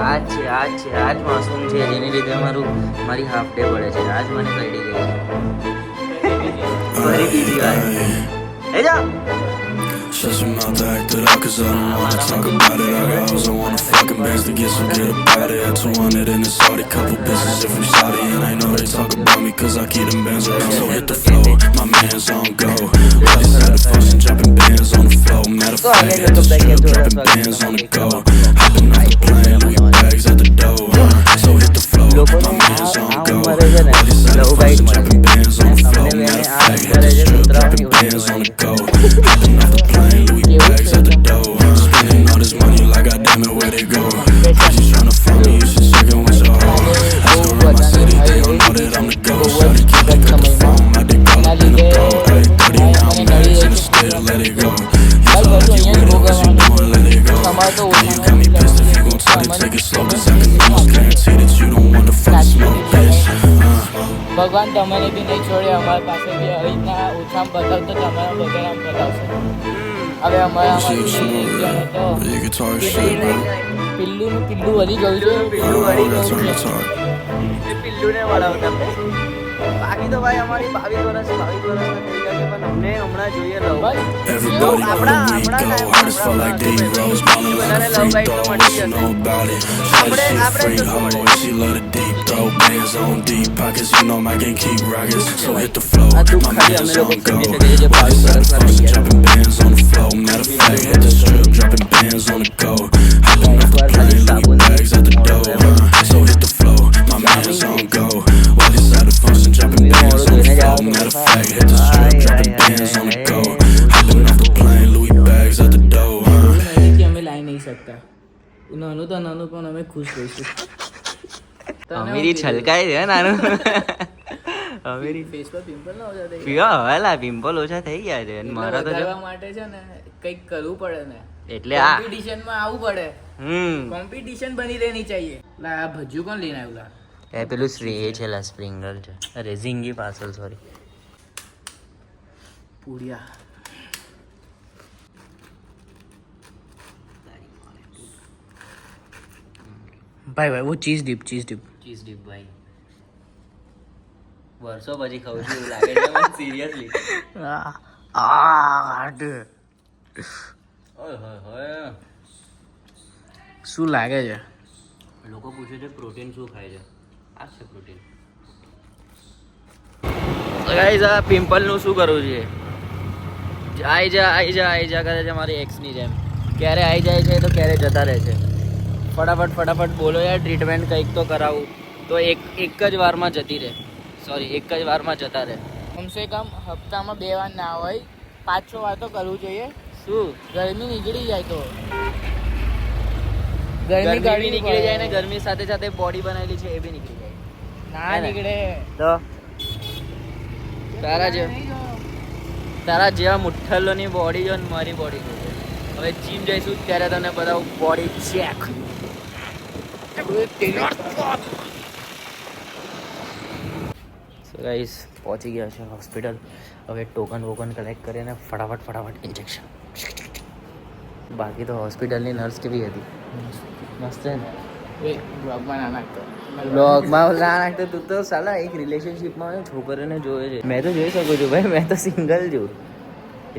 આજ માસૂમ છે જેની લીધે મારી હાફ ડે પડે છે. આજ મને કઈડી ગઈ છે. ફરી બીજી વાર હે જા. Shut your mouth, act it out, cause I don't wanna talk about it. I got hoes, I wanna fucking bands to get, so get about it. At 200 in the Saudi, couple bitches if I'm Saudi. And I know they talk about me, cause I keep them bands around. So hit the floor, my man's on go. I just had a function, dropping bands on the floor. Matter of fact, hit the strip, dropping bands on the go. Hopping off the plane, Louis bags at the door. So hit the floor, my man's on go. I just had a function, dropping bands on the floor. Matter of fact, hit the strip, dropping bands on the go. Hopping off the plane, Louis bags at the door. Spending all this money like I damn it, where they go? Bitches tryna fuck me, you should check in with your hoe. I go around my city, they don't know that I'm the ghost. Shawty keep me cut the phone, I dig all up in the pro. Ay, 30 round mags in the still, let it go. You feel like you with it, what you doing, let it go. Girl, you got me pissed if you gon' try to take it slow, cause I can almost guarantee that you don't want to fuck smoke, bitch. ભગવાન તમને બી નહીં છોડે, અમારી પાસે બી આવી રીતના ઓછામાં બતાવતો તમારા બધાને બતાવશે. હવે અમારા You can talk shit, bro. પિલ્લુનું પિલ્લું વળી ગયું છે. પિલ્લું વળી That's ગયું what છે. I'm talking. એ પિલ્લુને વળાવતા બાકી તો ભાઈ અમારી 22 વર્ષના થઈ ગયા છે, પણ અમને હમણાં જોઈએ લવ. Everybody know where we go. Hard as fuck like D-Rose. Ballin' like a free throw. What you know about it? Shawty, she a free hoe. And she love the deep throw. Bands on deep pockets. You know my gang keep rockets. So hit the floor. My man's on go. Bodies out of function. Dropping bands on the floor. Matter of fact, hit the strip. Dropping bands on the go. Hopping off the plane. Louis bags at the door. So hit the floor. My man's on go. Bodies out of function. Dropping bands on the floor. Matter of fact, hit the strip. Dropping bands on the go. Hopping off the plane. Louis bags at the door. કે અમે લાવી નહીં શકતા. નાનું તો નાનું પણ અમે ખુશ રહીશું. અમીરી છલકાય છે નાનું. અમીરી ફેસ પર પિમ્પલ ના ઓછા થઈ પીવા હવેલા પિમ્પલ ઓછા થઈ ગયા છે અને મારા તો જો વધારવા માટે છે ને કંઈક કરવું પડે ને, એટલે આ કોમ્પિટિશનમાં આવવું પડે. કોમ્પિટિશન બની રહેની ચાહીએ. લા આ ભજ્યું કોણ લઈને આવ્યું લા? એ પેલું શ્રી એ છે લા સ્પ્રિંગલ છે. અરે ઝીંગી પાર્સલ સોરી. પૂડિયા ભાઈ ભાઈ વો ચીઝ ડીપ ચીઝ ડીપ ભાઈ વર્ષો પછી ખાઉં છું એવું લાગે છે મને સિરિયસલી. શું લાગે છે? લોકો પૂછે છે પ્રોટીન શું ખાય છે? આ છે પ્રોટીન. ગાઈઝ આ પિમ્પલનું શું કરવું છે? આઈ જા કરે છે મારી એક્સની જેમ. ક્યારે આવી જાય છે તો ક્યારે જતા રહે છે. ફટાફટ બોલો યાર, ટ્રીટમેન્ટ કંઈક તો કરાવું તો એક જ વારમાં જતી રહે. એક જ વારમાં જતા રહે. કમસે કમ હપ્તામાં 2 વાર ના હોય, 5-6 વાર તો કરવું જોઈએ. શું ગરમી નીકળી જાય તો ગરમી નીકળી જાય ને ગરમી સાથે સાથે બોડી બનાવેલી છે એ બી નીકળી જાય. ના નીકળે તો તારા જેવા મુઠ્ઠલોની બોડી જો ને મારી બોડી જો. હવે જીમ જઈશું ત્યારે તને બધા બોડી ચેક. ગાઈસ પહોંચી ગયા છે હોસ્પિટલ. હવે ટોકન કલેક્ટ કરીને ફટાફટ ઇન્જેક્શન. બાકી તો હોસ્પિટલની નર્સ કેવી હતી? મસ્ત છે ને? બ્લોગમાં ના નાખતો. તું તો સાલા એક રિલેશનશિપમાં છોકરીને જોવે છે. મેં તો જોઈ શકું છું ભાઈ, મેં તો સિંગલ છું.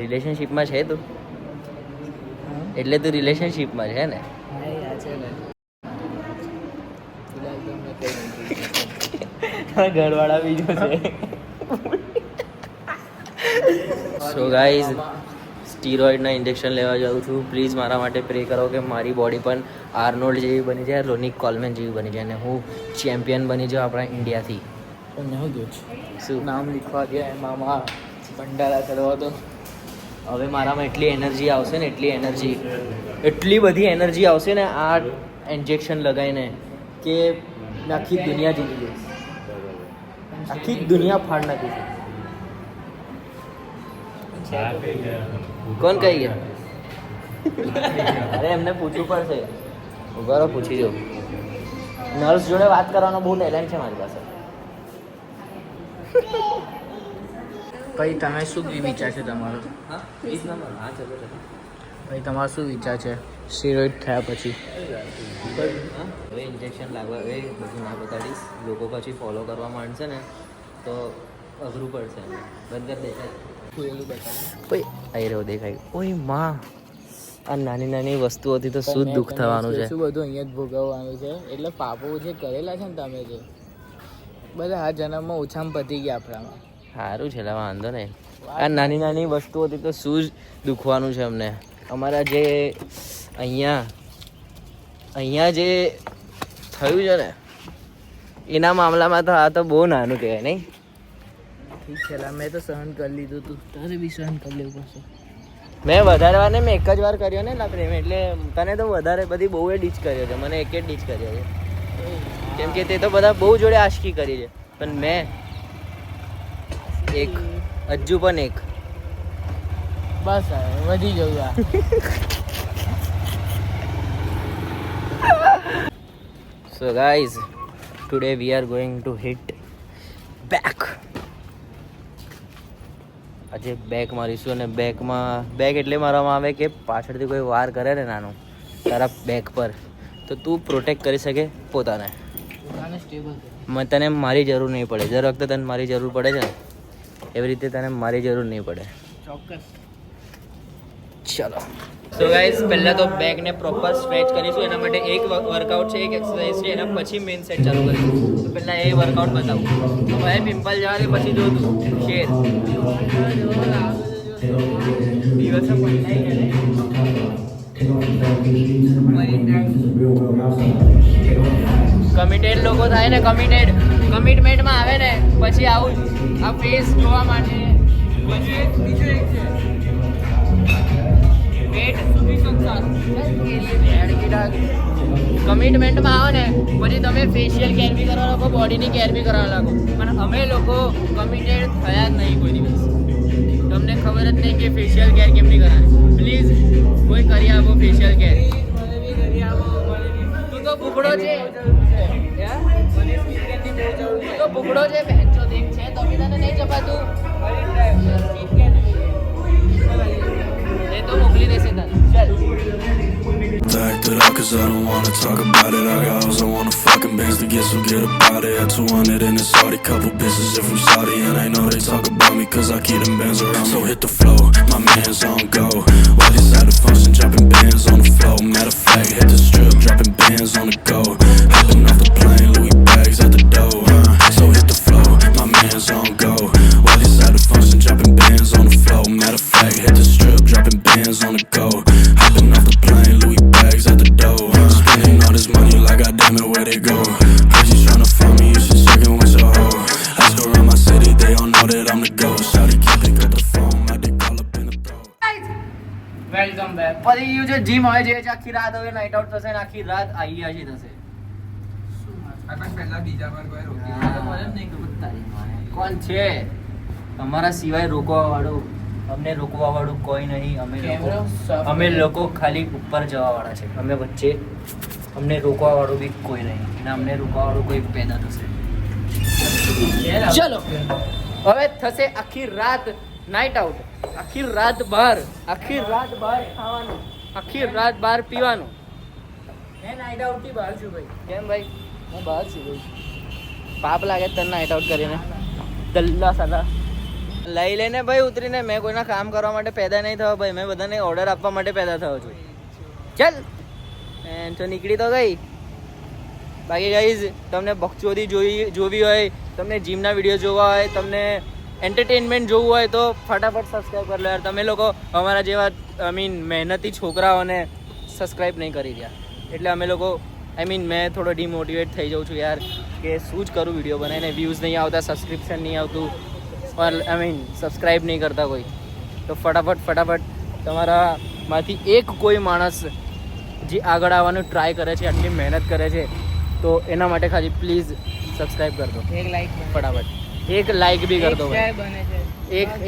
રિલેશનશિપમાં છે તું? એટલે તું રિલેશનશિપમાં છે ને? ઘરવાળા બીજો છે. સો ગાઈઝ સ્ટીરોઇડના ઇન્જેક્શન લેવા જાઉં છું. પ્લીઝ મારા માટે પ્રે કરો કે મારી બોડી પણ આર્નોલ્ડ જેવી બની જાય, રોનિક કોલમેન જેવી બની જાય અને હું ચેમ્પિયન બની જાઉં આપણા ઇન્ડિયાથી. શું નામ લીખવા ગયા એમાં ભંડારા કરવા તો હવે મારામાં એટલી એનર્જી આવશે ને, એટલી બધી એનર્જી આવશે ને આ ઇન્જેક્શન લગાવીને કે આખી દુનિયા જીતી જઈશ. આખી દુનિયા ફાડ નાખી. કોણ કહી ગયા? અરે એમને પૂછવું પડશે. ઉભા રહો, પૂછી જો. નર્સ જોડે વાત કરવાનો બહુ ટેલેન્ટ છે મારી પાસે. ભાઈ તમે શું વિચાર છે તમારો? હા 20 નંબર. હા ચલો. ભાઈ તમારો શું વિચાર છે? સ્ટીરોઇડ થયા પછી હવે ઇન્જેક્શન લાગવા એ બધું ના બતાડીશ. લોકો પછી ફોલો કરવા માંડશે ને તો અઘરું પડશે. બંધ કરી દેખાય ભાઈ આવી રહ્યો દેખાય. ઓય માં, આ નાની નાની વસ્તુઓથી તો શું દુઃખ થવાનું છે. શું બધું અહીંયા જ ભોગવવાનું છે. એટલે પાપો જે કરેલા છે ને તમે જે બધા આ જન્મમાં ઓછામાં પતી ગયા આપણામાં. સારું છે, વાંધો નહીં. આ નાની નાની વસ્તુઓથી તો શું જ દુખવાનું છે અમને. અમારા જે અહીંયા જે થયું છે ને એના મામલામાં તો આ તો બહુ નાનું કહેવાય નહીં. ઠીક છે મેં તો સહન કરી લીધું, તું તારે બી સહન કરી લેવું પડશે. મેં વધારે વાર ને મેં એક જ વાર કર્યો ને લા પ્રેમ, એટલે તને તો વધારે બધી બહુ ડીચ કર્યો છે, મને એક જ ડીચ કર્યો છે. કેમ કે તે તો બધા બહુ જોડે આશકી કરી છે, પણ મેં એક હજુ પણ એક. બસ હવે વધી જવું આ. So guys, today we are going to hit back. આજે બેક મારીશું અને બેકમાં બેક એટલે મારવામાં આવે કે પાછળથી કોઈ વાર કરે ને નાનું તારા બેક પર તો તું પ્રોટેક્ટ કરી શકે પોતાને. તને મારી જરૂર નહીં પડે. દર વખતે તને મારી જરૂર પડે છે ને એવી રીતે તને મારી જરૂર નહીં પડે. ચોક્કસ. ચલો સો ગાઈઝ, પહેલાં તો બેકને પ્રોપર સ્ટ્રેચ કરીશું. એના માટે એક વર્કઆઉટ છે, એક એક્સરસાઇઝ છે, એના પછી મેઇન સેટ ચાલુ કરીશું. તો પહેલાં એ વર્કઆઉટ બતાવું. તો ભાઈ પિમ્પલ જવા દે પછી જો તું શેર દિવસે પટાઈ કમિટેડ લોકો થાય ને, કમિટમેન્ટમાં આવે ને પછી આવું આ ફેસ જોવા માટે. પછી બીજું એક છે કમિટમેન્ટમાં આવો ને પછી તમે ફેશિયલ કેર બી કરવા લાગો, બોડીની કેર બી કરવા લાગો. પણ અમે લોકો કમિટેડ થયા જ નહીં કોઈ દિવસ. તમને ખબર જ નહીં કે ફેશિયલ કેર કેમ નહીં કરવાની. પ્લીઝ કોઈ કરી આપો ફેશિયલ કેર. તું તો ભૂખડો છે, તું તો ભૂખડો છે, ભેંચો દેખ છે તો બી તને નહીં જપાતું. એ તો મોકલી દેશે તને. ચાલ Back it up cause I don't wanna talk about it. I got hoes, I wanna fucking bands to get, so get about it. At 200 in it's Saudi, couple bitches in from Saudi, and I know they talk about me cause I keep them bands around. So hit the flow, my man's on go. While he's at the function, dropping bands on the floor. Matter of fact, hit the strip, dropping bands on the go. Hopping off the plane, Louis bags at the door. So hit the flow, my man's on go. While he's at the function, dropping bands on the floor. Matter of fact, hit the strip, dropping bands on the go. Hopping off the plane, Louis bags at the door. Spending all this money like I damn it where they go. Heard you tryna find me, you should check in with your hoe. Ask around my city, they all know that I'm the ghost. Shawty can't pick up the phone, my dick all up in the throat. Welcome back. પછી you જે gym હોય છે આખી રાત હવે night out થશે ને આખી રાત આઈડિયા છે થશે. કોણ છે તમારા સિવાય રોકવા વાળું? અમને રોકવા વાળું કોઈ નહીં. અમે લોકો ખાલી ઉપર જવા વાળા છે. અમે વચ્ચે અમને રોકવા વાળું બી કોઈ નહીં અને અમને રોકવા વાળું કોઈ પેદા થશે. ચલો હવે થશે આખી રાત નાઇટ આઉટ. આખી રાત બહાર ખાવાનું, આખી રાત બહાર પીવાનું. મેં નાઇટ આઉટ થી બહાર છું ભાઈ. કેમ ભાઈ? હું બહાર છું ભાઈ. પાપ લાગે તને નાઇટ આઉટ કરીને? દલ્લા સાલા લઈ લેને ભાઈ ઉતરીને. મેં કોઈના કામ કરવા માટે પેદા નહીં થયો ભાઈ. મેં બધાને ઓર્ડર આપવા માટે પેદા થયો છું. ચાલ તો નીકળી તો ગઈ. બાકી ગાઈઝ, તમને બકચોદી જોવી હોય, તમને જીમના વિડીયો જોવા હોય, તમને એન્ટરટેનમેન્ટ જોવું હોય તો ફટાફટ સબસ્ક્રાઈબ કરી લો યાર. તમે લોકો અમારા જેવા મહેનતી છોકરાઓને સબસ્ક્રાઈબ નહીં કરી રહ્યા એટલે અમે લોકો મેં થોડો ડિમોટિવેટ થઈ જાઉં છું યાર કે શું જ કરું વિડીયો બનાવીને. વ્યૂઝ નહીં આવતા, સબસ્ક્રિપ્શન નહીં આવતું, સબસ્ક્રાઈબ નહીં કરતા કોઈ. તો ફટાફટ તમારામાંથી એક કોઈ માણસ જે આગળ આવવાનું ટ્રાય કરે છે, આટલી મહેનત કરે છે, તો એના માટે ખાલી પ્લીઝ સબસ્ક્રાઈબ કરી દો. એક લાઈક ફટાફટ એક લાઈક બી કરી દો ભાઈ. બને છે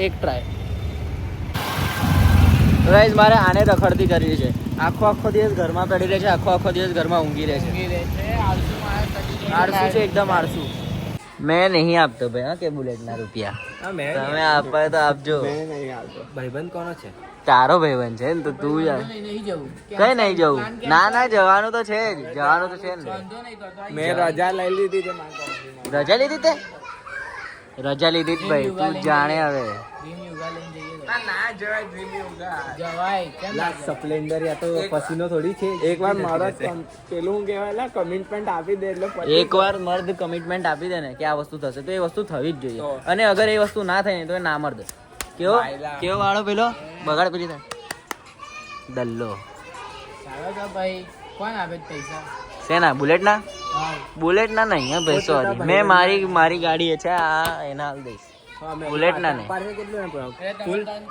એક ટ્રાય. ગાઈઝ, મારે આને રખડતી કરવી છે. આખો દિવસ ઘરમાં પડી રહે છે, આખો દિવસ ઘરમાં ઊંઘી રહે છે. આળસુ છે, એકદમ આળસુ. મેં નહીં આપતો ભાઈ હા કે બુલેટના રૂપિયા. તમે આપવા તો આપજો. ભાઈબંધ કોનો છે? તારો ભાઈબંધ છે ને તો તું યાર નહીં જવું કઈ નહીં જવું. ના જવાનું તો છે જ, જવાનું તો છે ને. વાંધો નહીં તો તો મેં રજા લઈ લીધી છે મારા કંપનીમાં. રજા લીધી તે? રજા લીધી જ ભાઈ, તું જાણે હવે. ડ્રીમ યુગા લઈને જઈએ તો. ના જવાય ડ્રીમ યોગા. જવાય કેમ ના જવાય? સ્પ્લેન્ડર યા તો પસીનો થોડી છે. એકવાર મારો પેલું હું કહેવાય લા કમિટમેન્ટ આપી દે એટલે પછી એકવાર મર્દ કમિટમેન્ટ આપી દે ને કે આ વસ્તુ થશે તો એ વસ્તુ થવી જ જોઈએ. અને અગર એ વસ્તુ ના થાય ને તો એ ના મર્દ. કેવો કેવો વાળો પેલો બગાડ પેલી થાય દલ્લો. ચાલો તો ભાઈ કોણ આપે છે પૈસા? શેના? બુલેટ ના? હા બુલેટ ના નહીં હે ભાઈ, સોરી. મેં મારી ગાડી છે આ એના હાલ દઈશ. બુલેટ ના નહીં. પાસે કેટલું એમ અરે તમે ત્રણ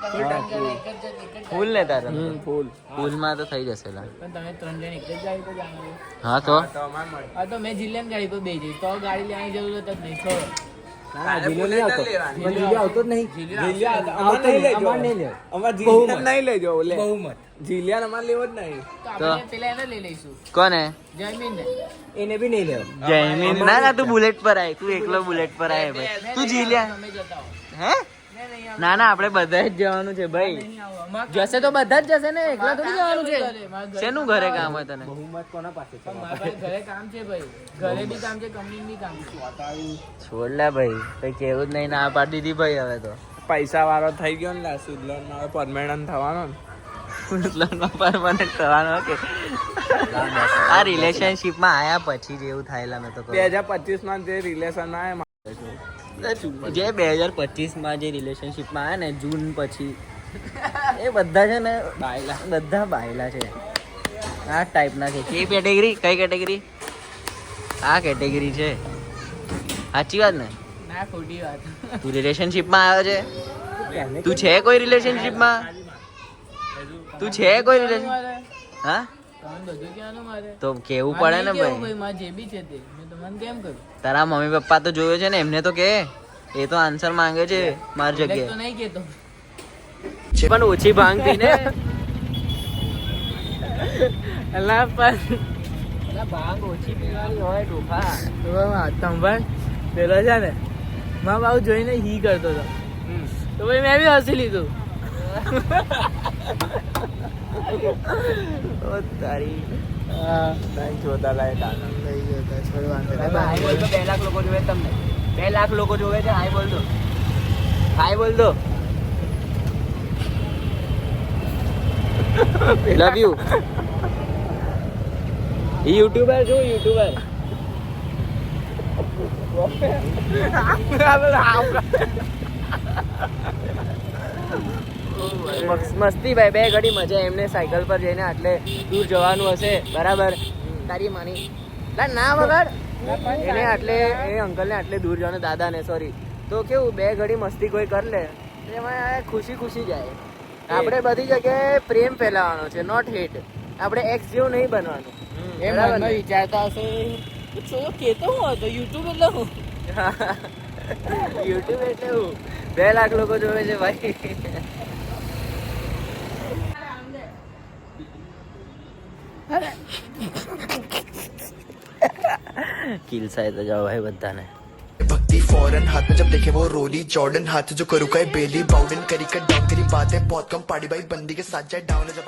જણ એક જ ફૂલ ને તારે? ફૂલ. ફૂલમાં તો થઈ જશે લા. પણ તમે ત્રણ જણ એક જ ગાડી પર જવાનું. હા તો હા તો મેં જિલ્લાની ગાડી પર બેસી જઈશ તો ગાડી લેવાની જરૂરત જ નહીં. છોડો. ના જીલો નહીં આવતો. પણ જીલો આવતો જ નહીં. જીલ્યો અમાર નહીં લેજો. અમાર નહીં લેજો. અમાર જીલિયા નહીં લેજો. ઓલે બહુમત જીલિયા અમાર લેવો જ નહીં. તો આપણે પેલા એને લઈ લઈશું કોને? જમીન ને. એને બી નહીં લેવો. જયમીન ના તું બુલેટ પર આય, તું એકલો બુલેટ પર આય ભાઈ. તું જીલ્યા તમે જતા હો. હે? ના આપણે બધા જ જવાનું છે ભાઈ. નહીં આવો. અમારે જશે તો બધા જ જશે ને, એકલા થોડી જવાનું છે. મારા ઘરે શેનું ઘરે કામ હોય તને? બહુમત કોના પાસે છે? પણ મારા પાસે ઘરે કામ છે ભાઈ. ઘરે બી કામ છે, કંપની બી કામ છે. છોડ લે ભાઈ, કઈ કેવું જ નહીં, ના પાડી દીધી ભાઈ. હવે તો પૈસા વાળો થઈ ગયો ને સુદલોન માં હવે પરમેનન્ટ થવાનો ને. ઉસલાનમાં પરમાનન્ટ થવાનો કે આ રિલેશનશિપ માં આયા પછી જ એવું થાયલા. મેં તો કહું 2025 માં જે રિલેશન માં જે 2025 માં જે રિલેશનશિપ માં આયા ને જૂન પછી એ બધા છે ને બધા બાયલા છે. આ ટાઈપના છે. કઈ કેટેગરી? કઈ કેટેગરી? આ કેટેગરી છે. સાચી વાત ને? ના ખોટી વાત. તું રિલેશનશિપ માં આવ્યો છે? તું છે કોઈ રિલેશનશિપ માં? તું છે કોઈ રિલેશન? મારે હા તમને બધું કહેવાનું મારે. તો કેવું પડે ને ભાઈ. મારે જે બી છે તે મેં તમને કેમ કરું? તારા મમ્મી પપ્પા તો જોયો છે ને, એમને તો કે. એ તો આન્સર માંગે છે મારી એટલે તો જગ્યાએ. નહીં કહેતો. પણ ઓછી ભાંગતી ને. અલા પણ ભાંગ ઓછી પીવાની હોય ડોફા. સંભાળ પેલો છે ને મા બાપુ જોઈને હી કરતો હતો તો ભાઈ મેં બી હસી લીધું. ઓ તારી જોતા લાય હાય બોલ તો 2 લાખ લોકો જોવે તમને. 2 લાખ લોકો જોવે છે. હાય બોલ દો, હાય બોલ દો. Love you. યુટ્યુબર છું, યુટ્યુબર. મસ્તી ભાઈ, 2 ઘડી મજા. એમને સાયકલ પર જઈને આટલે દૂર જવાનું હશે બરાબર. તારી માની ના વગર એને આટલે એ અંકલને આટલે દૂર જવાનું, દાદાને સોરી. તો કેવું 2 ઘડી મસ્તી કોઈ કરી લે એમાં ખુશી જાય. આપણે બધી જગ્યાએ પ્રેમ ફેલાવવાનો છે, નોટ હેટ. આપણે એક્સ જેવું નહીં બનવાનું. એ મનમાં વિચારતા હશે શું કેતો હું હતો યુટ્યુબ એટલે હું. યુટ્યુબ એટલે હું 2 લાખ લોકો જોવે છે ભાઈ. किल साइड तो जाओ भाई बधाने भक्ति फौरन हाथ में जब देखे वो रोली जॉर्डन हाथ जो करू का बेली बाउडन करी कर डाउन करी बातें बहुत कम पाड़ी भाई बंदी के साथ जाए डाउन जब